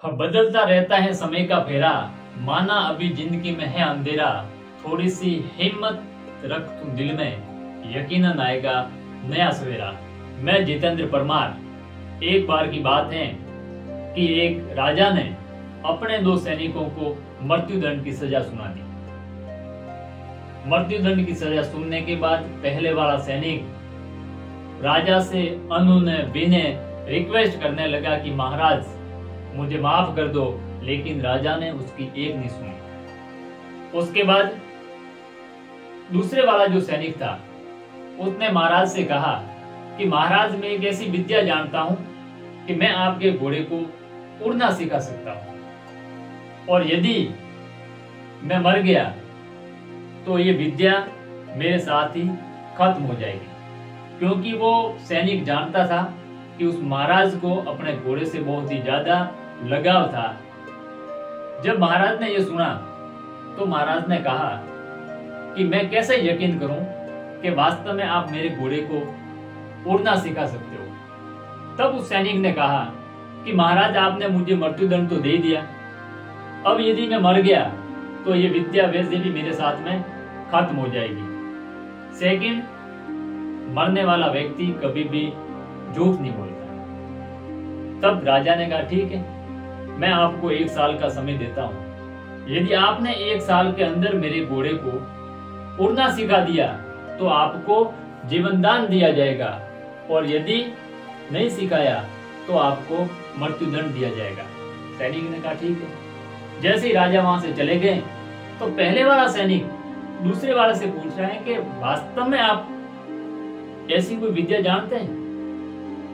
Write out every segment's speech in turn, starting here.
बदलता रहता है समय का फेरा, माना अभी जिंदगी में है अंधेरा। थोड़ी सी हिम्मत रख तू दिल में, यकीनन आएगा नया सवेरा। मैं जितेंद्र परमार। एक बार की बात है कि एक राजा ने अपने 2 सैनिकों को मृत्युदंड की सजा सुना दी। मृत्युदंड की सजा सुनने के बाद पहले वाला सैनिक राजा से अनुनय विनय रिक्वेस्ट करने लगा कि महाराज मुझे माफ कर दो, लेकिन राजा ने उसकी एक नहीं सुनी। उसके बाद दूसरे वाला जो सैनिक था उसने महाराज से कहा कि महाराज मैं एक ऐसी विद्या जानता हूं कि मैं आपके घोड़े को उड़ना सिखा सकता हूं, और यदि मैं मर गया तो ये विद्या मेरे साथ ही खत्म हो जाएगी। क्योंकि वो सैनिक जानता था कि उस महाराज को अपने घोड़े से बहुत ही ज्यादा लगाव था। जब महाराज ने ये सुना तो महाराज ने कहा कि मैं कैसे यकीन करूं कि वास्तव में आप मेरे घोड़े को उड़ना सिखा सकते हो। तब उस सैनिक ने कहा कि महाराज आपने मुझे मृत्युदंड तो दे दिया, अब यदि मैं मर गया तो ये विद्या वैसे भी मेरे साथ में खत्म हो जाएगी। सेकंड, मरने वाला व्यक्ति कभी भी झूठ नहीं बोलता। तब राजा ने कहा ठीक है, मैं आपको 1 साल का समय देता हूं। यदि आपने 1 साल के अंदर मेरे घोड़े को उड़ना सिखा दिया तो आपको जीवनदान दिया जाएगा, और यदि नहीं सिखाया तो आपको मृत्युदंड दिया जाएगा। सैनिक ने कहा ठीक है। जैसे ही राजा वहां से चले गए तो पहले वाला सैनिक दूसरे वाले से पूछ रहा है कि वास्तव में आप ऐसी कोई विद्या जानते हैं?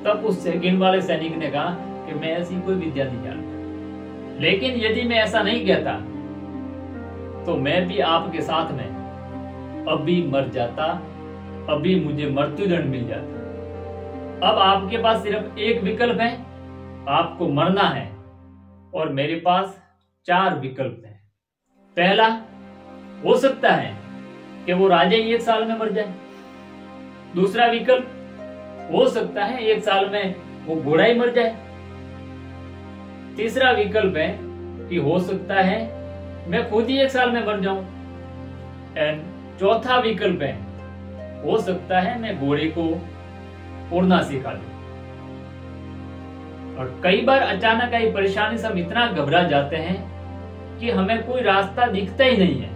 तब उस सेकंड वाले सैनिक ने कहा कि मैं ऐसी कोई विद्या नहीं जानता, लेकिन यदि मैं ऐसा नहीं कहता तो मैं भी आपके साथ में अभी मर जाता, अभी मुझे मृत्युदंड मिल जाता। अब आपके पास सिर्फ एक विकल्प है, आपको मरना है, और मेरे पास 4 विकल्प हैं। पहला, हो सकता है कि वो राजा ही 1 साल में मर जाए। दूसरा विकल्प, हो सकता है 1 साल में वो घोड़ा ही मर जाए। तीसरा विकल्प है कि हो सकता है मैं खुद ही 1 साल में मर जाऊं। एंड चौथा विकल्प है, हो सकता है मैं घोड़े को उड़ना सिखा दूं। और कई बार अचानक आई परेशानी से हम इतना घबरा जाते हैं कि हमें कोई रास्ता दिखता ही नहीं है।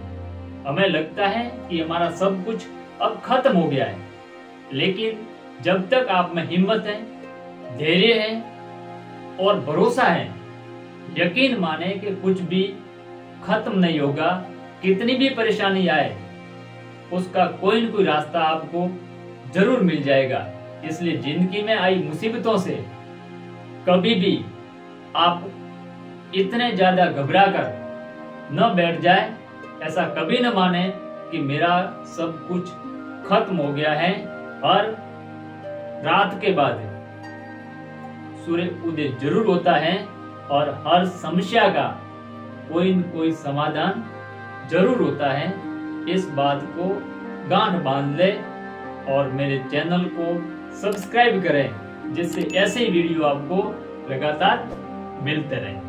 हमें लगता है कि हमारा सब कुछ अब खत्म हो गया है, लेकिन जब तक आप में हिम्मत है, धैर्य है और भरोसा है, यकीन माने कि कुछ भी खत्म नहीं होगा। कितनी भी परेशानी आए उसका कोई न कोई रास्ता आपको जरूर मिल जाएगा। इसलिए जिंदगी में आई मुसीबतों से कभी भी आप इतने ज्यादा घबरा कर न बैठ जाए। ऐसा कभी न माने कि मेरा सब कुछ खत्म हो गया है। हर रात के बाद सूर्य उदय जरूर होता है, और हर समस्या का कोई न कोई समाधान जरूर होता है। इस बात को गांठ बांध ले और मेरे चैनल को सब्सक्राइब करें, जिससे ऐसे वीडियो आपको लगातार मिलते रहें।